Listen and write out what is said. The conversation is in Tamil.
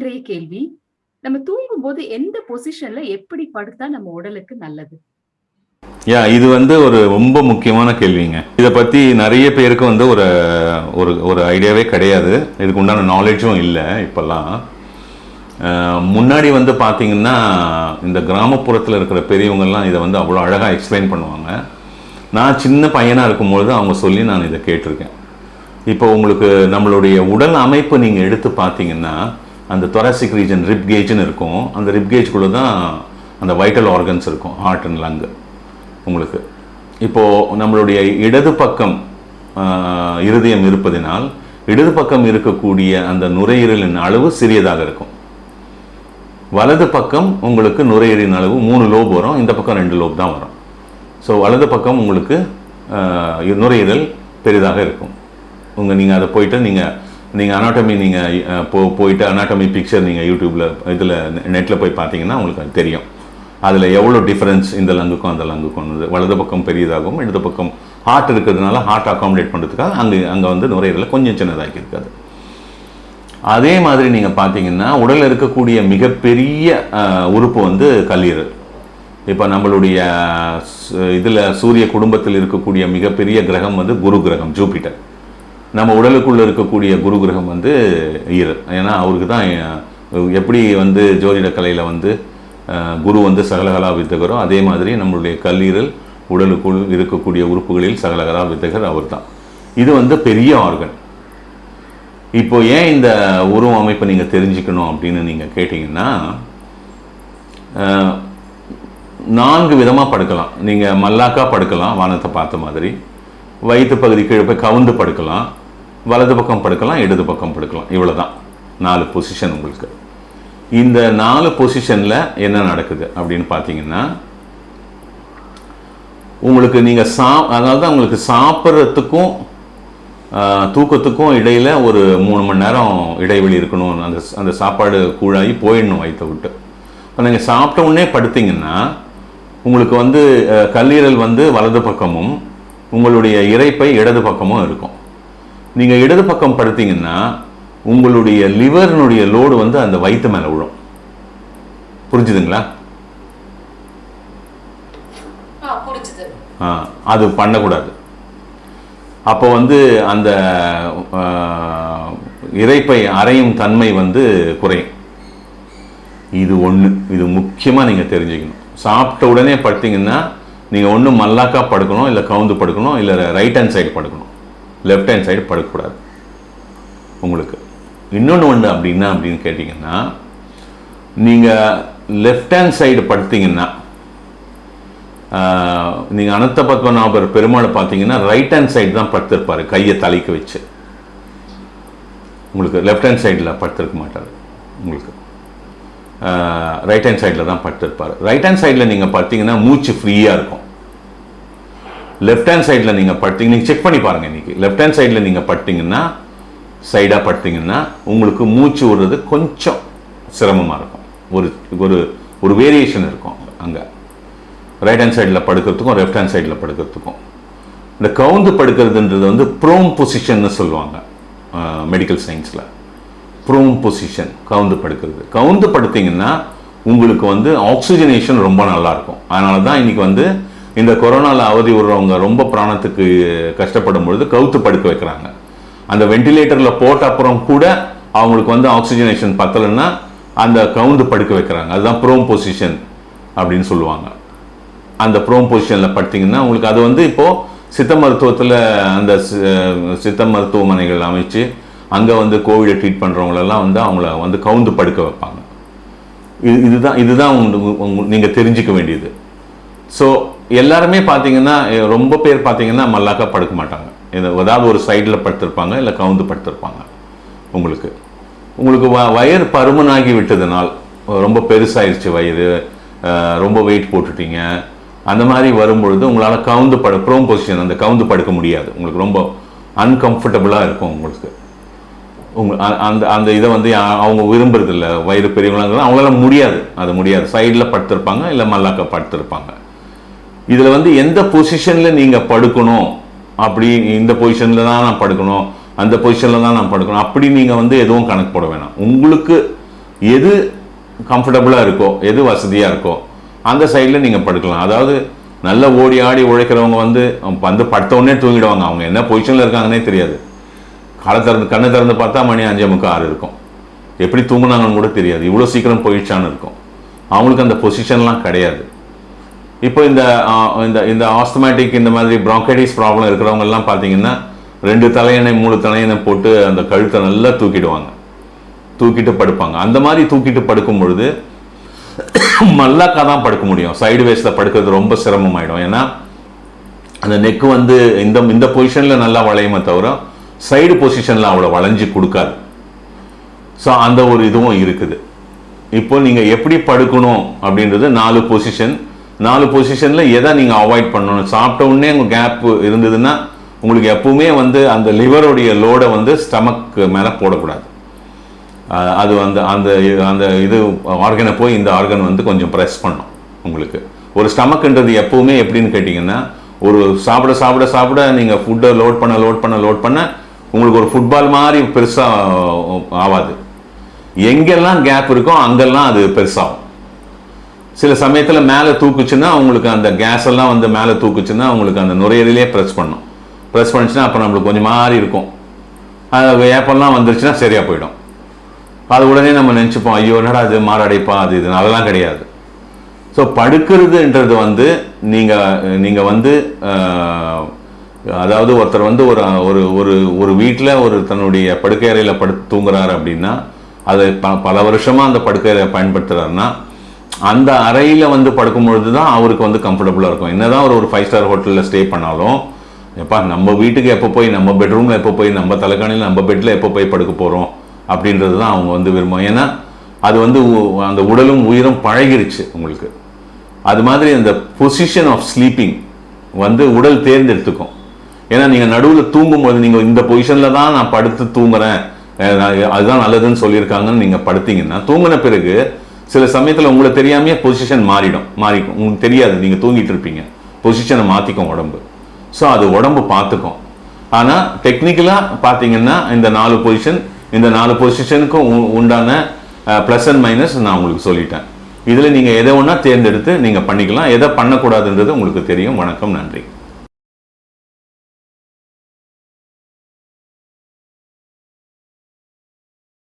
இன்றைய கேள்வி, நம்ம தூங்கும்போது எந்த பொசிஷன்ல எப்படி படுத்தா நம்ம உடலுக்கு நல்லது? இது ஒரு ரொம்ப முக்கியமான கேள்விங்க. இதை பற்றி நிறைய பேருக்கு ஒரு ஒரு ஒரு ஐடியாவே கிடையாது. இதுக்கு உண்டான நாலேஜும் இல்லை இப்போல்லாம். முன்னாடி பார்த்தீங்கன்னா இந்த கிராமப்புறத்தில் இருக்கிற பெரியவங்கள்லாம் இதை அவ்வளோ அழகாக எக்ஸ்பிளைன் பண்ணுவாங்க. நான் சின்ன பையனாக இருக்கும்பொழுது அவங்க சொல்லி நான் இதை கேட்டிருக்கேன். இப்போ உங்களுக்கு நம்மளுடைய உடல் அமைப்பு நீங்கள் எடுத்து பார்த்தீங்கன்னா அந்த thoracic region ரிப் கேஜ்னு இருக்கும். அந்த ரிப் கேஜ்குள்ளே தான் அந்த வைட்டல் ஆர்கன்ஸ் இருக்கும், ஹார்ட் அண்ட் லங். உங்களுக்கு இப்போது நம்மளுடைய இடது பக்கம் இருதயம் இருப்பதினால் இடது பக்கம் இருக்கக்கூடிய அந்த நுரையீரலின் அளவு சிறியதாக இருக்கும். வலது பக்கம் உங்களுக்கு நுரையீரலின் அளவு 3 லோப் வரும், இந்த பக்கம் 2 லோப் தான் வரும். ஸோ வலது பக்கம் உங்களுக்கு நுரையீரல் பெரிதாக இருக்கும். நீங்கள் அதை போயிட்டு நீங்கள் அனாட்டமி போயிட்டு அனாட்டமி பிக்சர் நீங்கள் யூடியூப்பில் இதில் நெட்டில் போய் பார்த்தீங்கன்னா உங்களுக்கு அது தெரியும். அதில் எவ்வளோ டிஃப்ரென்ஸ் இந்த லங்குக்கும் அந்த லங்குக்கும். வலது பக்கம் பெரியதாகவும் இடது பக்கம் ஹார்ட் இருக்கிறதுனால ஹார்ட் அகாமடேட் பண்ணுறதுக்காக அங்கே நுரையீரலை கொஞ்சம் சின்னதாக்கி இருக்காது. அதே மாதிரி நீங்கள் பார்த்தீங்கன்னா உடலில் இருக்கக்கூடிய மிகப்பெரிய உறுப்பு கல்லீரல். இப்போ நம்மளுடைய இதில் சூரிய குடும்பத்தில் இருக்கக்கூடிய மிகப்பெரிய கிரகம் குரு கிரகம், ஜூபிட்டர். நம்ம உடலுக்குள்ளே இருக்கக்கூடிய குரு கிரகம் ஈரல். ஏன்னா அவருக்கு தான் எப்படி ஜோதிட கலையில் குரு சகலகலா வித்தகரோ அதே மாதிரி நம்மளுடைய கல்லீரல் உடலுக்குள் இருக்கக்கூடிய உறுப்புகளில் சகலகலா வித்தகர் அவர் தான். இது பெரிய ஆர்கன். இப்போ ஏன் இந்த உருவ அமைப்பை நீங்கள் தெரிஞ்சுக்கணும் அப்படின்னு நீங்கள் கேட்டிங்கன்னா, 4 விதமாக படுக்கலாம். நீங்கள் மல்லாக்கா படுக்கலாம், வானத்தை பார்த்த மாதிரி. வயிற்று பகுதி கீழே போய் கவுந்து படுக்கலாம், வலது பக்கம் படுக்கலாம், இடது பக்கம் படுக்கலாம். இவ்வளோ தான் 4 பொசிஷன் உங்களுக்கு. இந்த 4 பொசிஷனில் என்ன நடக்குது அப்படின்னு பார்த்தீங்கன்னா, உங்களுக்கு நீங்கள் அதனால தான் உங்களுக்கு சாப்பிட்றதுக்கும் தூக்கத்துக்கும் இடையில் ஒரு 3 மணி நேரம் இடைவெளி இருக்கணும். அந்த சாப்பாடு கூழாகி போயிடணும் வயிற்றை விட்டு. இப்போ நீங்கள் சாப்பிட்ட உடனே படுத்திங்கன்னா உங்களுக்கு கல்லீரல் வலது பக்கமும் உங்களுடைய இரைப்பை இடது பக்கமும் இருக்கும். நீங்கள் இடது பக்கம் படுத்தீங்கன்னா உங்களுடைய லிவர்னுடைய லோடு அந்த வயிற்று மேலே விழும். புரிஞ்சுதுங்களா? அது பண்ணக்கூடாது. அப்போ அந்த இரைப்பை அறையும் தன்மை குறையும். இது ஒன்று, இது முக்கியமாக நீங்கள் தெரிஞ்சுக்கணும். சாப்பிட்ட உடனே படுத்தீங்கன்னா நீங்கள் ஒன்று மல்லாக்கா படுக்கணும், இல்லை கவுந்து படுக்கணும், இல்லை ரைட் ஹேண்ட் சைடு படுக்கணும். லெஃப்ட் ஹேண்ட் சைடு படுக்கக்கூடாது. உங்களுக்கு இன்னொன்று அப்படின்னு கேட்டிங்கன்னா, நீங்கள் லெஃப்ட் ஹேண்ட் சைடு படுத்தீங்கன்னா, நீங்கள் அனந்த பத்மநாபர் பெருமாளை பார்த்தீங்கன்னா ரைட் ஹேண்ட் சைடு தான் படுத்திருப்பார், கையை தலைக்கு வச்சு. உங்களுக்கு லெஃப்ட் ஹேண்ட் சைடில் படுத்திருக்க மாட்டார். உங்களுக்கு ரைட் ஹேண்ட் சைடில் தான் படுத்திருப்பார். ரைட் ஹேண்ட் சைடில் நீங்கள் பார்த்தீங்கன்னா மூச்சு ஃப்ரீயாக இருக்கும். லெஃப்ட் ஹேண்ட் சைடில் நீங்கள் நீங்கள் செக் பண்ணி பாருங்கள். இன்றைக்கி லெஃப்ட் ஹேண்ட் சைடில் நீங்கள் படுத்தீங்கன்னா, சைடாக படுத்தீங்கன்னா உங்களுக்கு மூச்சு விடுறது கொஞ்சம் சிரமமாக இருக்கும். ஒரு ஒரு வேரியேஷன் இருக்கும் அங்கே, ரைட் ஹேண்ட் சைடில் படுக்கிறதுக்கும் லெஃப்ட் ஹேண்ட் சைடில் படுக்கிறதுக்கும். இந்த கவுந்து படுக்கிறதுன்றது ப்ரோம் பொசிஷன்னு சொல்லுவாங்க மெடிக்கல் சயின்ஸில். ப்ரோம் பொசிஷன், கவுந்து படுக்கிறது. கவுந்து படுத்திங்கன்னா உங்களுக்கு ஆக்சிஜனேஷன் ரொம்ப நல்லாயிருக்கும். அதனால தான் இன்றைக்கி இந்த கொரோனாவில் அவதி விடுறவங்க ரொம்ப பிராணத்துக்கு கஷ்டப்படும் பொழுது கவுத்து படுக்க வைக்கிறாங்க. அந்த வெண்டிலேட்டரில் போட்ட அப்புறம் கூட அவங்களுக்கு ஆக்சிஜனேஷன் பத்தலைன்னா அந்த கவுந்து படுக்க வைக்கிறாங்க. அதுதான் ப்ரோம் பொசிஷன் அப்படின்னு சொல்லுவாங்க. அந்த ப்ரோம் பொசிஷனில் படுத்திங்கன்னா உங்களுக்கு அது இப்போது சித்த மருத்துவத்தில் அந்த சித்த மருத்துவமனைகள் அமைச்சு அங்கே கோவிடை ட்ரீட் பண்ணுறவங்களெல்லாம் அவங்கள கவுந்து படுக்க வைப்பாங்க. இதுதான் நீங்கள் தெரிஞ்சிக்க வேண்டியது. ஸோ எல்லாருமே பார்த்தீங்கன்னா, ரொம்ப பேர் பார்த்தீங்கன்னா மல்லாக்கா படுக்க மாட்டாங்க. ஏதாவது ஒரு சைடில் படுத்திருப்பாங்க, இல்லை கவுந்து படுத்திருப்பாங்க. உங்களுக்கு வயிறு பருமனாகி விட்டதுனால், ரொம்ப பெருசாகிடுச்சு வயிறு, ரொம்ப வெயிட் போட்டுட்டீங்க, அந்த மாதிரி வரும்பொழுது உங்களால் ப்ரோம் பொசிஷன் அந்த கவுந்து படுக்க முடியாது. உங்களுக்கு ரொம்ப அன்கம்ஃபர்டபுளாக இருக்கும். உங்களுக்கு அந்த இதை அவங்க விரும்புறதில்ல. வயிறு பெரியவங்களாங்க அவங்களால முடியாது, அது முடியாது. சைடில் படுத்திருப்பாங்க, இல்லை மல்லாக்கா படுத்திருப்பாங்க. இதில் எந்த பொசிஷனில் நீங்கள் படுக்கணும், அப்படி இந்த பொசிஷனில் தான் நான் படுக்கணும், அந்த பொசிஷனில் தான் நான் படுக்கணும் அப்படி நீங்கள் எதுவும் கணக்கு போட வேணாம். உங்களுக்கு எது கம்ஃபர்டபுளாக இருக்கோ, எது வசதியாக இருக்கோ அந்த சைடில் நீங்கள் படுக்கலாம். அதாவது நல்லா ஓடி ஆடி உழைக்கிறவங்க வந்து படுத்த உடனே தூங்கிடுவாங்க. அவங்க என்ன பொசிஷனில் இருக்காங்கன்னே தெரியாது. கண்ணை திறந்து பார்த்தா மணி 5:45 இருக்கும். எப்படி தூங்குனாங்கன்னு கூட தெரியாது. இவ்வளோ சீக்கிரம் போயிடுச்சான்னு இருக்கும். அவங்களுக்கு அந்த பொசிஷன்லாம் கிடையாது. இப்போ இந்த இந்த ஆஸ்தமேட்டிக் இந்த மாதிரி ப்ராங்கைட்டிஸ் ப்ராப்ளம் இருக்கிறவங்கெல்லாம் பார்த்தீங்கன்னா 2 தலையணை 3 தலையணை போட்டு அந்த கழுத்தை நல்லா தூக்கிட்டு படுப்பாங்க. அந்த மாதிரி தூக்கிட்டு படுக்கும் பொழுது மல்லாக்கா தான் படுக்க முடியும். சைடு வேஸில் படுக்கிறது ரொம்ப சிரமமாயிடும். ஏன்னா அந்த நெக்கு வந்து இந்த பொசிஷனில் நல்லா வளையுமே தவிர சைடு பொசிஷனில் அவ்வளோ வளைஞ்சு கொடுக்காது. ஸோ அந்த ஒரு இதுவும் இருக்குது. இப்போ நீங்கள் எப்படி படுக்கணும் அப்படின்றது 4 பொசிஷன். 4 பொசிஷனில் எதை நீங்கள் அவாய்ட் பண்ணணும்? சாப்பிட்ட உடனே உங்கள் கேப் இருந்ததுன்னா உங்களுக்கு எப்பவுமே வந்து அந்த லிவருடைய லோடை வந்து ஸ்டமக் மேலே போடக்கூடாது. அது வந்து அந்த இது ஆர்கனை போய் இந்த ஆர்கன் வந்து கொஞ்சம் ப்ரெஸ் பண்ணும். உங்களுக்கு ஒரு ஸ்டமக்குன்றது எப்பவுமே எப்படின்னு கேட்டிங்கன்னா, ஒரு சாப்பிட நீங்கள் ஃபுட்டை லோட் பண்ண உங்களுக்கு ஒரு ஃபுட்பால் மாதிரி பெருசாக ஆகாது. எங்கெல்லாம் கேப் இருக்கோ அங்கெல்லாம் அது பெருசாகும். சில சமயத்தில் மேலே தூக்குச்சுன்னா உங்களுக்கு அந்த கேஸ் எல்லாம் வந்து மேலே தூக்குச்சுன்னா உங்களுக்கு அந்த நுரையீரலே ப்ரெஸ் பண்ணிச்சுன்னா அப்போ நம்மளுக்கு கொஞ்சம் மாதிரி இருக்கும். அது ஏப்பெல்லாம் வந்துருச்சுன்னா சரியாக போயிடும். அது உடனே நம்ம நினச்சிப்போம், ஐயோ என்னடா அது மாரடைப்பா அது இது. அதெல்லாம் கிடையாது. ஸோ படுக்கிறதுன்றது வந்து நீங்கள் வந்து அதாவது ஒருத்தர் வந்து ஒரு வீட்டில் ஒரு தன்னுடைய படுக்கை அறையில் தூங்குறாரு அப்படின்னா, அது பல வருஷமாக அந்த படுக்கை அறையை பயன்படுத்துகிறாருன்னா அந்த அறையில் வந்து படுக்கும்பொழுது தான் அவருக்கு வந்து கம்ஃபர்டபுளாக இருக்கும். என்னதான் ஒரு 5 ஸ்டார் ஹோட்டலில் ஸ்டே பண்ணாலும், எப்பா நம்ம வீட்டுக்கு எப்போ போய், நம்ம பெட்ரூமில் எப்போ போய், நம்ம தலைக்காணியில் நம்ம பெட்டில் எப்போ போய் படுக்க போகிறோம் அப்படின்றது தான் அவங்க வந்து விரும்பும். ஏன்னா அது வந்து அந்த உடலும் உயிரும் பழகிருச்சு உங்களுக்கு. அது மாதிரி அந்த பொசிஷன் ஆஃப் ஸ்லீப்பிங் வந்து உடல் தேர்ந்தெடுத்துக்கும். ஏன்னா நீங்கள் நடுவில் தூங்கும்போது நீங்கள் இந்த பொசிஷனில் தான் நான் படுத்து தூங்குறேன், அதுதான் நல்லதுன்னு சொல்லியிருக்காங்கன்னு நீங்கள் படுத்தீங்கன்னா, தூங்கின பிறகு சில சமயத்தில் உங்களுக்கு தெரியாமையே பொசிஷன் மாறிக்கும். உங்களுக்கு தெரியாது, நீங்கள் தூங்கிட்டு இருப்பீங்க, பொசிஷனை மாற்றிக்கும் உடம்பு. ஸோ அது உடம்பு பார்த்துக்கும். ஆனால் டெக்னிக்கலாக பார்த்தீங்கன்னா இந்த 4 பொசிஷனுக்கும் உண்டான ப்ளஸ் அண்ட் மைனஸ் நான் உங்களுக்கு சொல்லிட்டேன். இதில் நீங்கள் எதை ஒன்றா தேர்ந்தெடுத்து நீங்கள் பண்ணிக்கலாம். எதை பண்ணக்கூடாதுன்றது உங்களுக்கு தெரியும். வணக்கம், நன்றி.